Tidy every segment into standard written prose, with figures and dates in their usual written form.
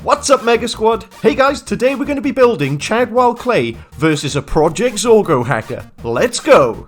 What's up, Mega Squad? Hey guys, today we're going to be building Chadwell Clay versus a Project Zorgo hacker. Let's go!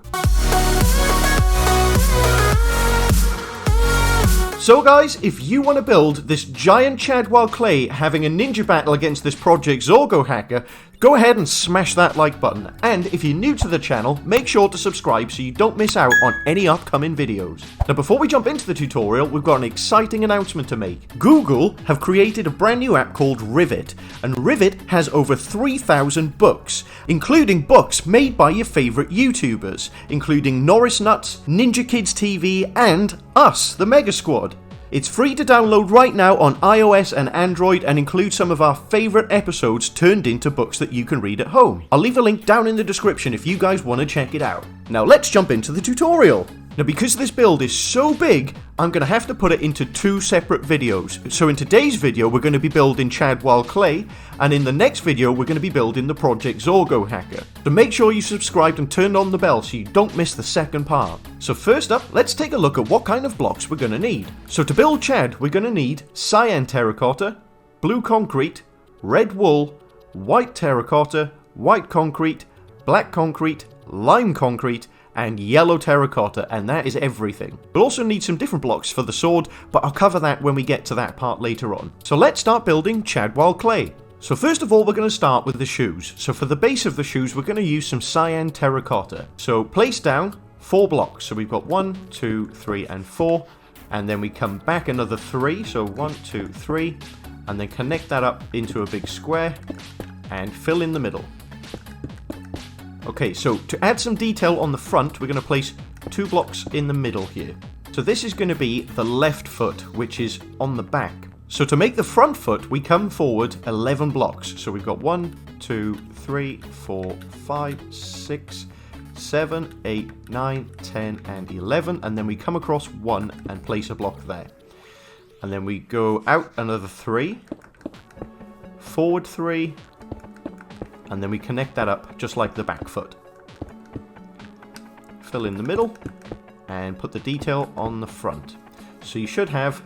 So guys, if you want to build this giant Chadwell Clay having a ninja battle against this Project Zorgo hacker, go ahead and smash that like button. And if you're new to the channel, make sure to subscribe so you don't miss out on any upcoming videos. Now before we jump into the tutorial, we've got an exciting announcement to make. Google have created a brand new app called Rivet, and Rivet has over 3,000 books, including books made by your favourite YouTubers, including Norris Nuts, Ninja Kids TV, and us, the Mega Squad. It's free to download right now on iOS and Android and includes some of our favourite episodes turned into books that you can read at home. I'll leave a link down in the description if you guys want to check it out. Now let's jump into the tutorial. Now because this build is so big, I'm going to have to put it into two separate videos. So in today's video we're going to be building Chadwell Clay, and in the next video we're going to be building the Project Zorgo hacker. So make sure you subscribed and turned on the bell so you don't miss the second part. So first up, let's take a look at what kind of blocks we're going to need. So to build Chad, we're going to need cyan terracotta, blue concrete, red wool, white terracotta, white concrete, black concrete, lime concrete, and yellow terracotta, and that is everything. We'll also need some different blocks for the sword, but I'll cover that when we get to that part later on. So let's start building Chadwell Clay. So first of all, we're going to start with the shoes. So for the base of the shoes, we're going to use some cyan terracotta. So place down 4 blocks. So we've got 1, 2, 3, and 4. And then we come back another 3. So 1, 2, 3. And then connect that up into a big square and fill in the middle. Okay, so to add some detail on the front, we're going to place 2 blocks in the middle here. So this is going to be the left foot, which is on the back. So to make the front foot, we come forward 11 blocks. So we've got 1, 2, 3, 4, 5, 6, 7, 8, 9, 10, and 11. And then we come across 1 and place a block there. And then we go out another 3, forward 3, and then we connect that up just like the back foot. Fill in the middle and put the detail on the front. So you should have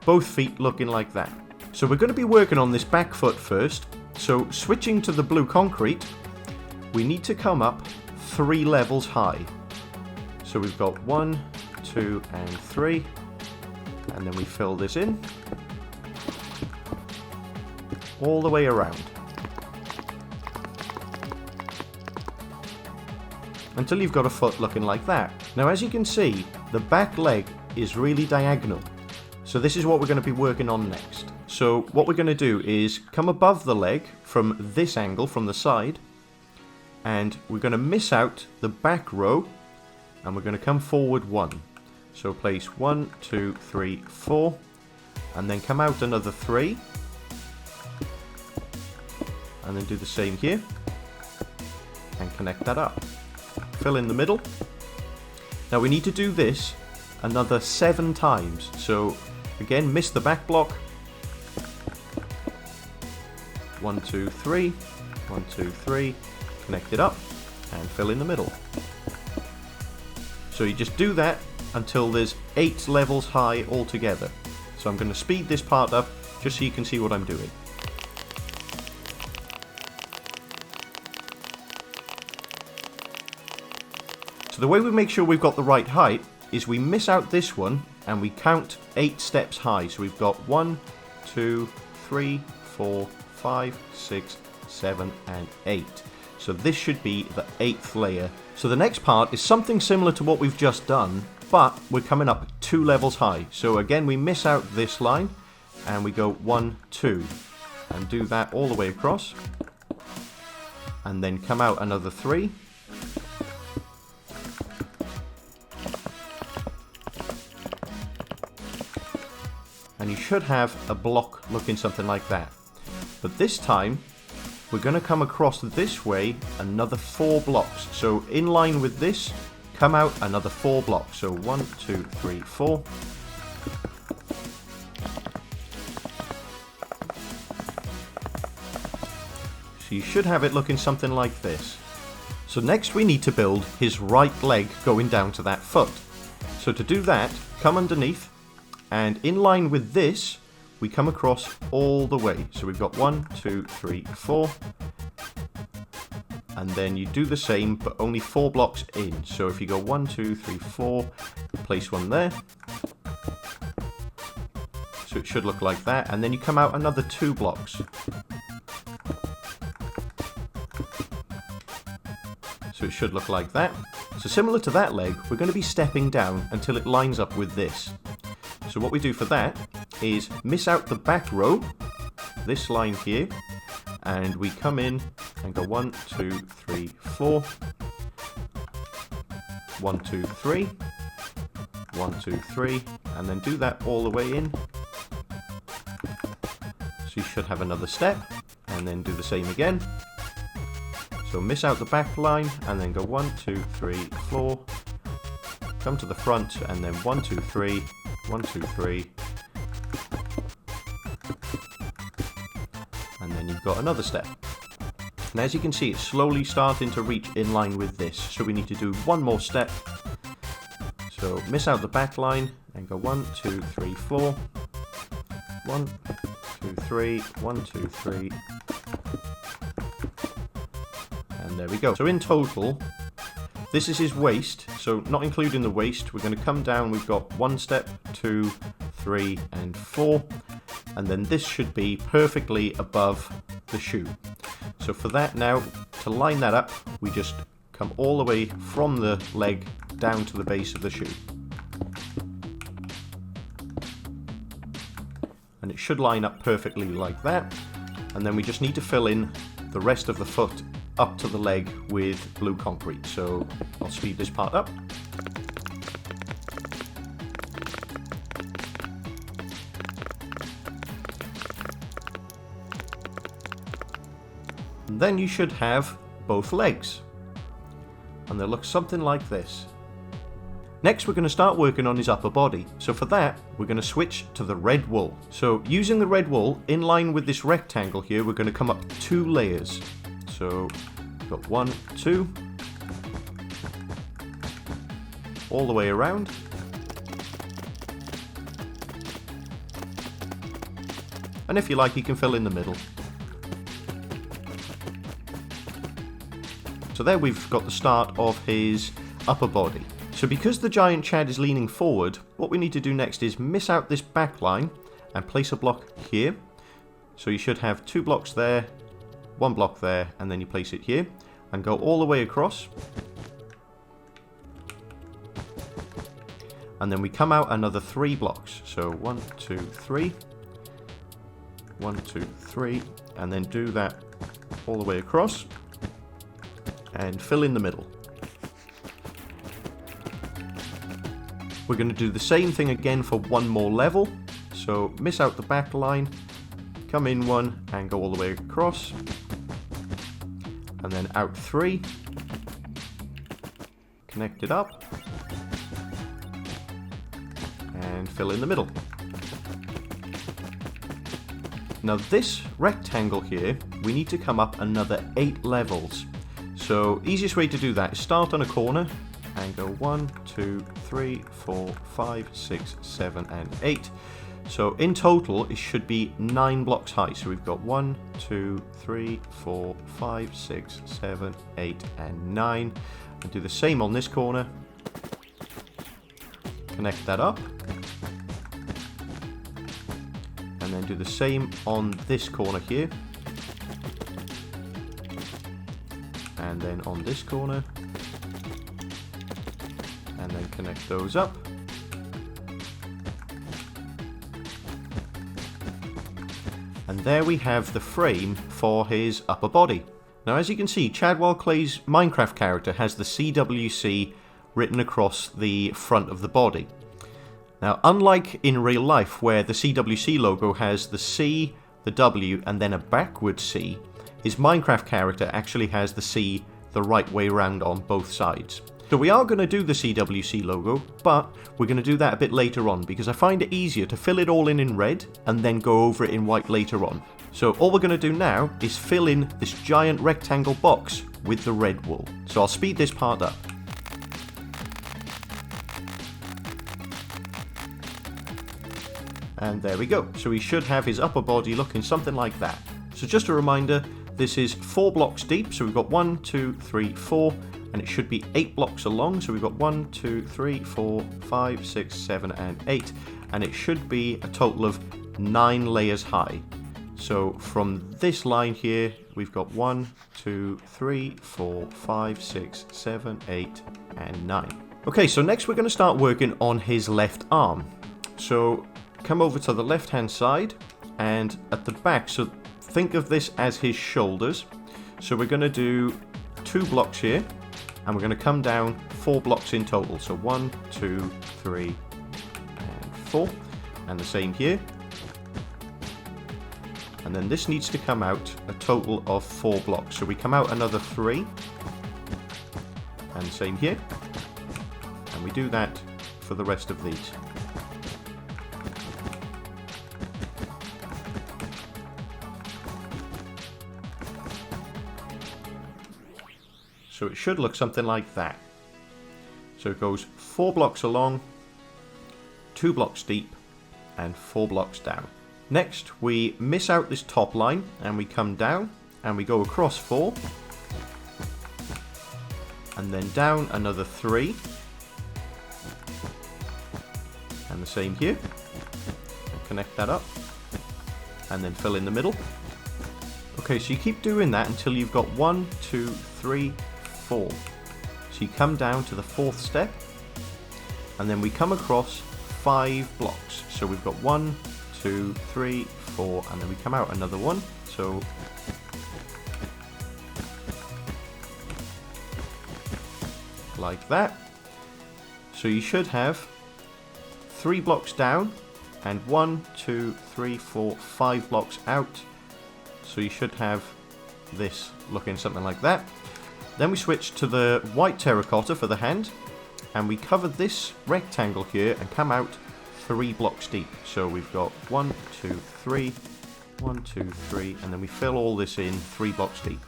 both feet looking like that. So we're going to be working on this back foot first. So switching to the blue concrete, we need to come up 3 levels high. So we've got 1, 2, and 3. And then we fill this in all the way around, until you've got a foot looking like that. Now as you can see, the back leg is really diagonal. So this is what we're going to be working on next. So what we're going to do is come above the leg from this angle, from the side, and we're going to miss out the back row, and we're going to come forward 1. So place 1, 2, 3, 4, and then come out another 3, and then do the same here, and connect that up. Fill in the middle. Now we need to do this another 7 times. So again, miss the back block. 1, 2, 3, 1, 2, 3, connect it up and fill in the middle. So you just do that until there's 8 levels high altogether. So I'm going to speed this part up just so you can see what I'm doing. So the way we make sure we've got the right height is we miss out this one and we count 8 steps high. So we've got 1, 2, 3, 4, 5, 6, 7, and 8. So this should be the 8th layer. So the next part is something similar to what we've just done, but we're coming up 2 levels high. So again, we miss out this line and we go 1, 2, and do that all the way across. And then come out another 3. And you should have a block looking something like that. But this time, we're going to come across this way another 4 blocks. So in line with this, come out another 4 blocks. So 1, 2, 3, 4. So you should have it looking something like this. So next we need to build his right leg going down to that foot. So to do that, come underneath, and in line with this, we come across all the way. So we've got 1, 2, 3, 4. And then you do the same, but only 4 blocks in. So if you go 1, 2, 3, 4, place one there. So it should look like that. And then you come out another 2 blocks. So it should look like that. So similar to that leg, we're going to be stepping down until it lines up with this. So what we do for that is miss out the back row, this line here, and we come in and go 1, 2, 3, 4, 1, 2, 3, 1, 2, 3, and then do that all the way in. So you should have another step, and then do the same again. So miss out the back line, and then go 1, 2, 3, 4, come to the front, and then 1, 2, 3, 1, 2, 3, and then you've got another step. And as you can see, it's slowly starting to reach in line with this. So we need to do one more step. So miss out the back line and go 1, 2, 3, 4. 1, 2, 3, 1, 2, 3. And there we go. So in total, this is his waist. So not including the waist, we're going to come down. We've got 1 step, 2, 3, and 4. And then this should be perfectly above the shoe. So for that now, to line that up, we just come all the way from the leg down to the base of the shoe. And it should line up perfectly like that. And then we just need to fill in the rest of the foot up to the leg with blue concrete. So I'll speed this part up. And then you should have both legs. And they'll look something like this. Next, we're going to start working on his upper body. So for that, we're going to switch to the red wool. So using the red wool, in line with this rectangle here, we're going to come up 2 layers. So we've got 1, 2, all the way around. And if you like, you can fill in the middle. So there we've got the start of his upper body. So because the giant Chad is leaning forward, what we need to do next is miss out this back line and place a block here. So you should have 2 blocks there, 1 block there, and then you place it here and go all the way across. And then we come out another 3 blocks. So 1, 2, 3, 1, 2, 3, and then do that all the way across and fill in the middle. We're going to do the same thing again for 1 more level. So miss out the back line, come in 1 and go all the way across, and then out 3, connect it up, and fill in the middle. Now this rectangle here, we need to come up another 8 levels. So easiest way to do that is start on a corner and go 1, 2, 3, 4, 5, 6, 7, and 8. So in total, it should be 9 blocks high. So we've got 1, 2, 3, 4, 5, 6, 7, 8, and 9. And do the same on this corner. Connect that up. And then do the same on this corner here. And then on this corner. And then connect those up. And there we have the frame for his upper body. Now as you can see, Chadwell Clay's Minecraft character has the CWC written across the front of the body. Now unlike in real life where the CWC logo has the C, the W and then a backward C, his Minecraft character actually has the C the right way around on both sides. So we are going to do the CWC logo, but we're going to do that a bit later on because I find it easier to fill it all in red and then go over it in white later on. So all we're going to do now is fill in this giant rectangle box with the red wool. So I'll speed this part up. And there we go. So he should have his upper body looking something like that. So just a reminder, this is 4 blocks deep. So we've got 1, 2, 3, 4, and it should be 8 blocks along. So we've got 1, 2, 3, 4, 5, 6, 7, and 8. And it should be a total of 9 layers high. So from this line here, we've got 1, 2, 3, 4, 5, 6, 7, 8, and 9. Okay, so next we're going to start working on his left arm. So come over to the left hand side and at the back, so think of this as his shoulders. So we're going to do 2 blocks here and we're going to come down 4 blocks in total. So 1, 2, 3, and 4. And the same here. And then this needs to come out a total of 4 blocks. So we come out another 3. And same here. And we do that for the rest of these. So it should look something like that. So it goes 4 blocks along, 2 blocks deep, and 4 blocks down. Next, we miss out this top line and we come down and we go across 4 and then down another 3 and the same here. Connect that up and then fill in the middle. Okay, so you keep doing that until you've got 1, 2, 3, 4. So you come down to the 4th step and then we come across 5 blocks. So we've got 1, 2, 3, 4, and then we come out another 1. So like that. So you should have 3 blocks down and 1, 2, 3, 4, 5 blocks out. So you should have this looking something like that. Then we switch to the white terracotta for the hand and we cover this rectangle here and come out 3 blocks deep. So we've got 1, 2, 3, 1, 2, 3, and then we fill all this in 3 blocks deep.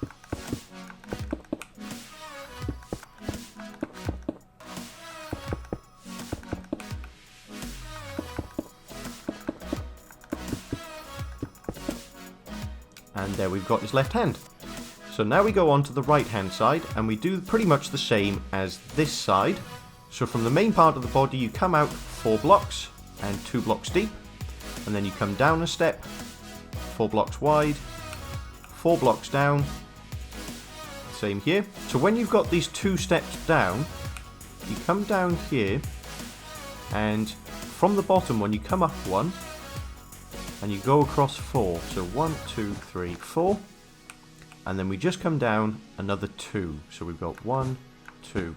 And there we've got his left hand. So now we go on to the right hand side and we do pretty much the same as this side. So from the main part of the body you come out 4 blocks and 2 blocks deep, and then you come down a step, 4 blocks wide, 4 blocks down, same here. So when you've got these 2 steps down, you come down here and from the bottom one you come up 1 and you go across 4. So 1, 2, 3, 4, and then we just come down another 2. So we've got 1, 2,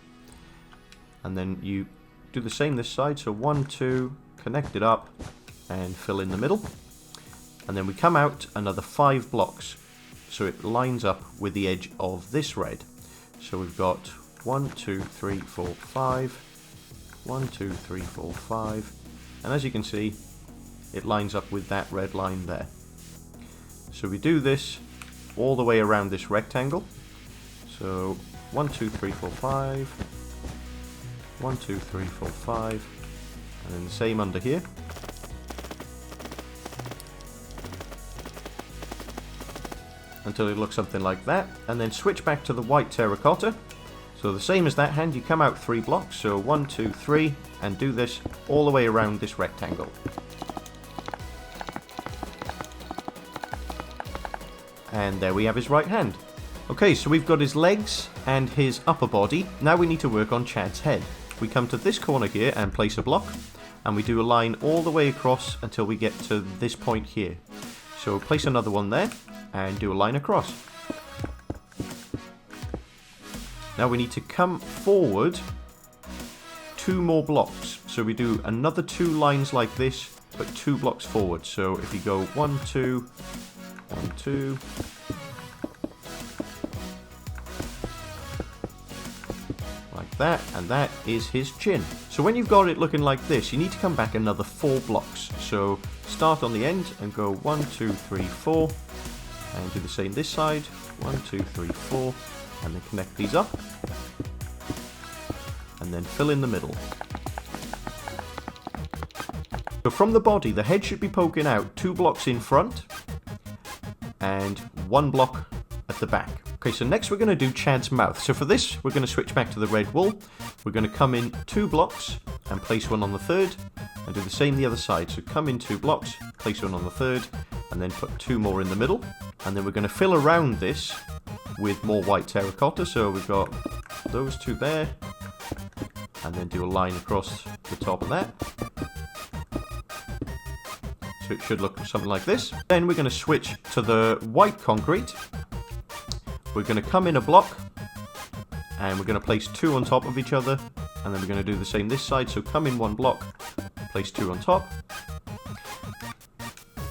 and then you do the same this side. So 1, 2, connect it up and fill in the middle, and then we come out another 5 blocks so it lines up with the edge of this red. So we've got 1, 2, 3, 4, 5, 1, 2, 3, 4, 5, and as you can see it lines up with that red line there. So we do this all the way around this rectangle. So 1, 2, 3, 4, 5, 1, 2, 3, 4, 5, and then the same under here. Until it looks something like that, and then switch back to the white terracotta. So the same as that hand, you come out 3 blocks, so 1, 2, 3, and do this all the way around this rectangle. And there we have his right hand. Okay, so we've got his legs and his upper body. Now we need to work on Chad's head. We come to this corner here and place a block, and we do a line all the way across until we get to this point here. So place another one there and do a line across. Now we need to come forward 2 more blocks. So we do another 2 lines like this, but 2 blocks forward. So if you go 1, 2, 1, 2, like that, and that is his chin. So when you've got it looking like this, you need to come back another 4 blocks. So start on the end and go 1, 2, 3, 4, and do the same this side, 1, 2, 3, 4, and then connect these up, and then fill in the middle. So from the body, the head should be poking out 2 blocks in front and 1 block at the back. Okay, so next we're going to do Chad's mouth. So for this, we're going to switch back to the red wool. We're going to come in 2 blocks and place one on the third, and do the same the other side. So come in 2 blocks, place one on the third, and then put 2 more in the middle. And then we're going to fill around this with more white terracotta. So we've got those 2 there, and then do a line across the top of that. So it should look something like this. Then we're going to switch to the white concrete. We're going to come in a block, and we're going to place 2 on top of each other, and then we're going to do the same this side. So come in 1 block, place 2 on top.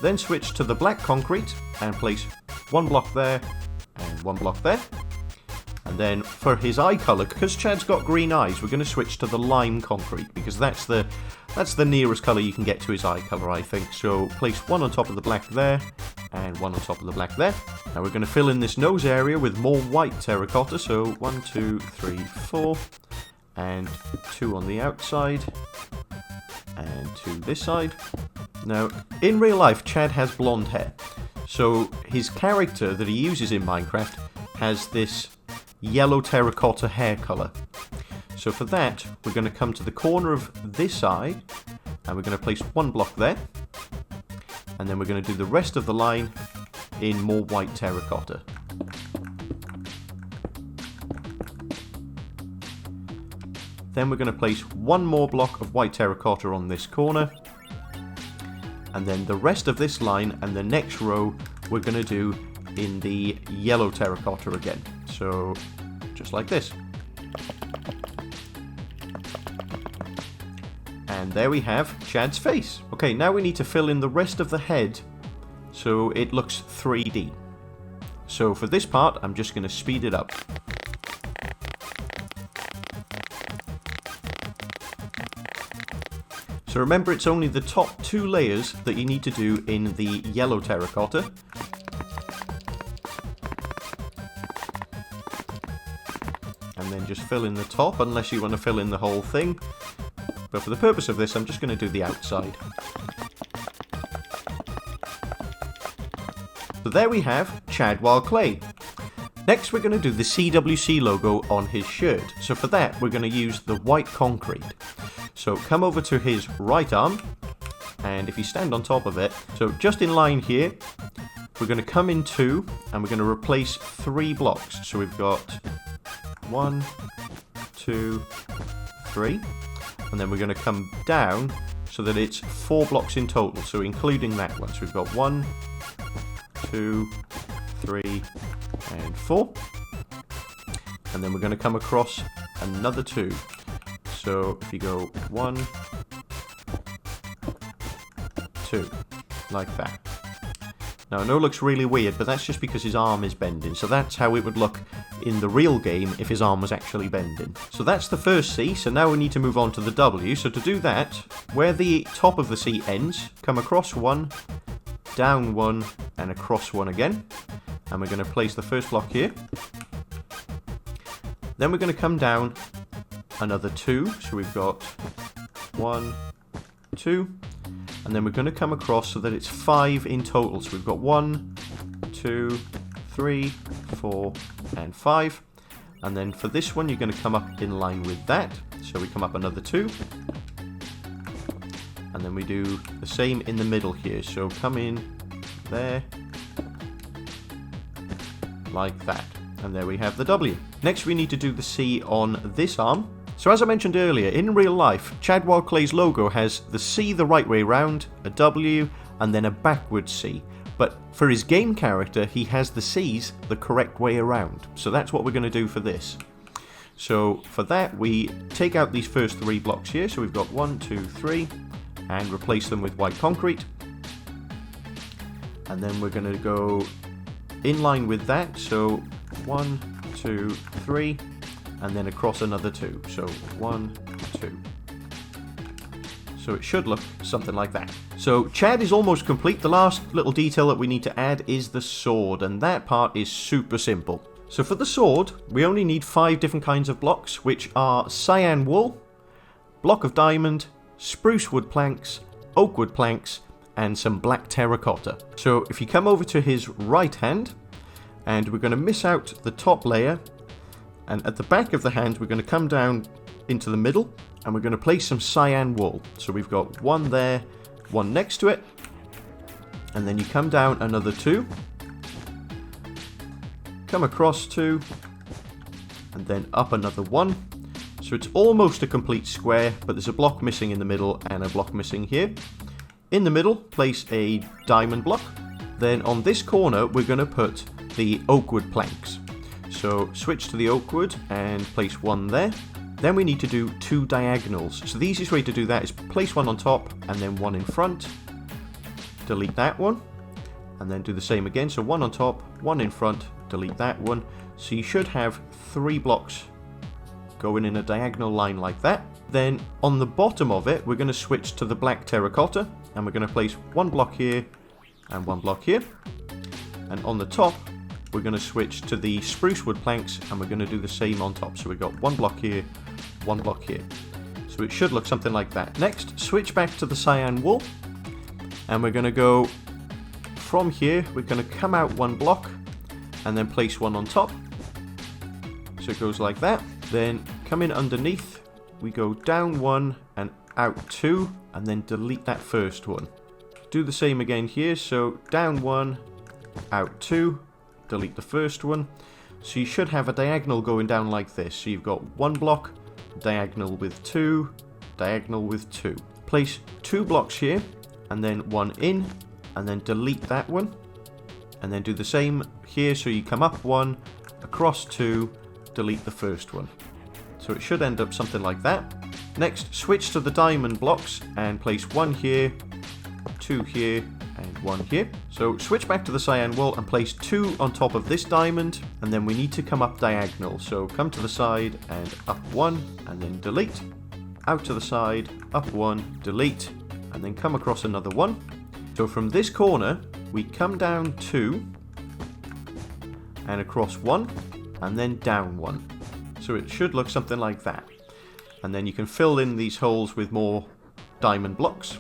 Then switch to the black concrete and place 1 block there and 1 block there. And then for his eye colour, because Chad's got green eyes, we're going to switch to the lime concrete, because that's the nearest colour you can get to his eye colour, I think. So place 1 on top of the black there, and 1 on top of the black there. Now we're going to fill in this nose area with more white terracotta. So 1, 2, 3, 4, and 2 on the outside, and 2 this side. Now, in real life, Chad has blonde hair. So his character that he uses in Minecraft has this yellow terracotta hair colour. So for that, we're going to come to the corner of this eye, and we're going to place 1 block there. And then we're going to do the rest of the line in more white terracotta. Then we're going to place 1 more block of white terracotta on this corner. And then the rest of this line and the next row we're going to do in the yellow terracotta again. So just like this. And there we have Chad's face. Okay, now we need to fill in the rest of the head so it looks 3D. So for this part, I'm just going to speed it up. So remember, it's only the top 2 layers that you need to do in the yellow terracotta. And then just fill in the top, unless you want to fill in the whole thing. But for the purpose of this, I'm just going to do the outside. So there we have Chad Wild Clay. Next we're going to do the CWC logo on his shirt. So for that, we're going to use the white concrete. So come over to his right arm, and if you stand on top of it, so just in line here, we're going to come in 2, and we're going to replace 3 blocks. So we've got 1, 2, 3, and then we're going to come down so that it's 4 blocks in total, so including that one. So we've got 1, 2, 3, and 4, and then we're going to come across another 2. So if you go 1, 2, like that. Now I know it looks really weird, but that's just because his arm is bending. So that's how it would look in the real game if his arm was actually bending. So that's the first C, so now we need to move on to the W. So to do that, where the top of the C ends, come across 1, down 1, and across 1 again. And we're going to place the first block here. Then we're going to come down another 2, so we've got 1, 2, and then we're going to come across so that it's 5 in total. So we've got 1, 2, 3, 4, and 5. And then for this one, you're going to come up in line with that. So we come up another 2. And then we do the same in the middle here. So come in there, like that. And there we have the W. Next we need to do the C on this arm. So as I mentioned earlier, in real life, Chad Wild Clay's logo has the C the right way round, a W, and then a backwards C. But for his game character, he has the C's the correct way around. So that's what we're going to do for this. So for that, we take out these first 3 blocks here. So we've got 1, 2, 3, and replace them with white concrete. And then we're going to go in line with that. So 1, 2, 3. And then across another 2. So 1, 2. So it should look something like that. So Chad is almost complete. The last little detail that we need to add is the sword, and that part is super simple. So for the sword, we only need 5 different kinds of blocks, which are cyan wool, block of diamond, spruce wood planks, oak wood planks, and some black terracotta. So if you come over to his right hand, and we're going to miss out the top layer, and at the back of the hand we're going to come down into the middle, and we're going to place some cyan wool. So we've got one there, one next to it, and then you come down another 2, come across 2, and then up another 1. So it's almost a complete square, but there's a block missing in the middle and a block missing here. In the middle, place a diamond block. Then on this corner, we're going to put the oak wood planks. So switch to the oak wood and place one there. Then we need to do 2 diagonals. So the easiest way to do that is place one on top and then one in front. Delete that one. And then do the same again. So one on top, one in front, delete that one. So you should have 3 blocks going in a diagonal line like that. Then on the bottom of it, we're going to switch to the black terracotta. And we're going to place 1 block here and 1 block here. And on the top, we're going to switch to the spruce wood planks, and we're going to do the same on top. So we've got 1 block here, 1 block here. So it should look something like that. Next, switch back to the cyan wool, and we're going to go from here. We're going to come out 1 block, and then place 1 on top. So it goes like that. Then come in underneath. We go down 1 and out 2, and then delete that first one. Do the same again here. So down 1, out 2. Delete the first one. So you should have a diagonal going down like this. So you've got 1 block, diagonal with 2, diagonal with 2. Place 2 blocks here, and then 1 in, and then delete that one. And then do the same here. So you come up 1, across 2, delete the first one. So it should end up something like that. Next, switch to the diamond blocks and place 1 here, 2 here, and 1 here. So switch back to the cyan wool and place 2 on top of this diamond, and then we need to come up diagonal. So come to the side and up 1, and then delete. Out to the side, up 1, delete, and then come across another 1. So from this corner, we come down 2, and across 1, and then down 1. So it should look something like that. And then you can fill in these holes with more diamond blocks.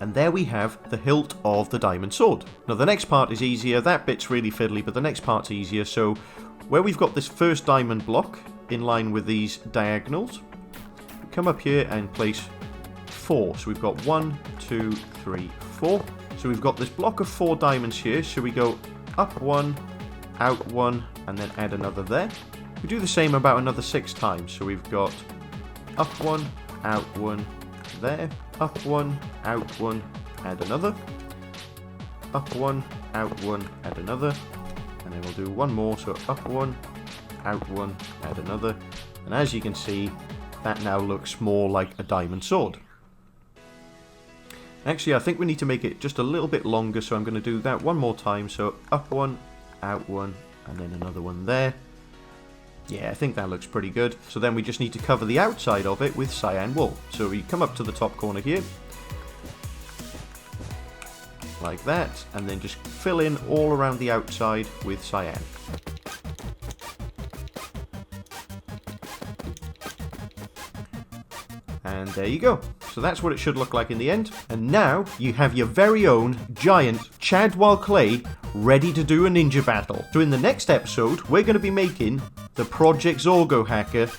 And there we have the hilt of the diamond sword. Now the next part is easier. That bit's really fiddly, but the next part's easier. So where we've got this first diamond block in line with these diagonals, come up here and place 4. So we've got 1, 2, 3, 4. So we've got this block of 4 diamonds here. So we go up 1, out 1, and then add another there. We do the same about another 6 times. So we've got up 1, out 1, there, up 1, out 1, add another, up 1, out 1, add another, and then we'll do 1 more. So up 1, out 1, add another, and as you can see, that now looks more like a diamond sword. Actually, I think we need to make it just a little bit longer, so I'm going to do that 1 more time. So up 1, out 1, and then another one there. Yeah, I think that looks pretty good. So then we just need to cover the outside of it with cyan wool. So we come up to the top corner here, like that, and then just fill in all around the outside with cyan. And there you go. So that's what it should look like in the end. And now you have your very own giant Chadwell clay ready to do a ninja battle. So in the next episode, we're going to be making the Project Zorgo hacker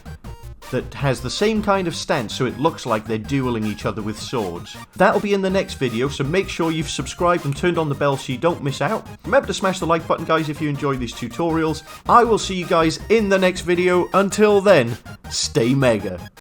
that has the same kind of stance, so it looks like they're dueling each other with swords. That'll be in the next video, so make sure you've subscribed and turned on the bell so you don't miss out. Remember to smash the like button, guys, if you enjoy these tutorials. I will see you guys in the next video. Until then, stay mega.